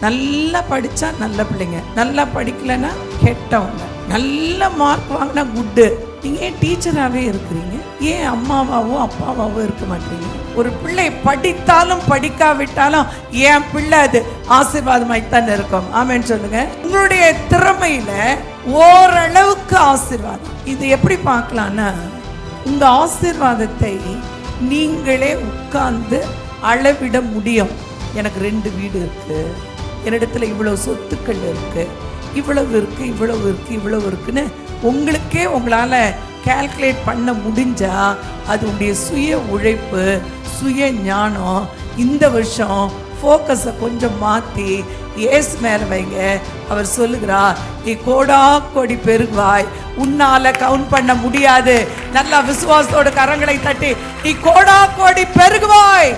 நல்லா படித்தா நல்ல பிள்ளைங்க, நல்லா படிக்கலைன்னா கெட்டவங்க, நல்ல மார்க் வாங்கினா குட்டு. நீங்கள் ஏன் டீச்சராகவே இருக்கிறீங்க? ஏன் அம்மாவாவோ அப்பாவாவோ இருக்க மாட்டீங்க? ஒரு பிள்ளை படித்தாலும் படிக்காவிட்டாலும் என் பிள்ளை அது ஆசீர்வாதமாய்த்தான் இருக்கும். ஆமேன்னு சொல்லுங்க. உங்களுடைய திறமையில ஓரளவுக்கு ஆசீர்வாதம். இது எப்படி பார்க்கலான்னா, உங்க ஆசீர்வாதத்தை நீங்களே உட்கார்ந்து அளவிட முடியும். எனக்கு 2 வீடு இருக்கு, என்னிடத்துல இவ்வளவு சொத்துக்கள் இருக்கு, இவ்வளவு இருக்கு, இவ்வளவு இருக்கு, இவ்வளவு இருக்குன்னு உங்களுக்கே உங்களால் கால்குலேட் பண்ண முடிஞ்சா அது உங்களுடைய சுய உழைப்பு, சுய ஞானம். இந்த வருஷம் ஃபோக்கஸை கொஞ்சம் மாற்றி ஏசு மேலே வைங்க. அவர் சொல்லுகிறார், நீ கோடா கோடி பெருகுவாய், உன்னால கவுண்ட் பண்ண முடியாது. நல்லா விசுவாசத்தோட கரங்களை தட்டி நீ கோடா கோடி பெருகுவாய்.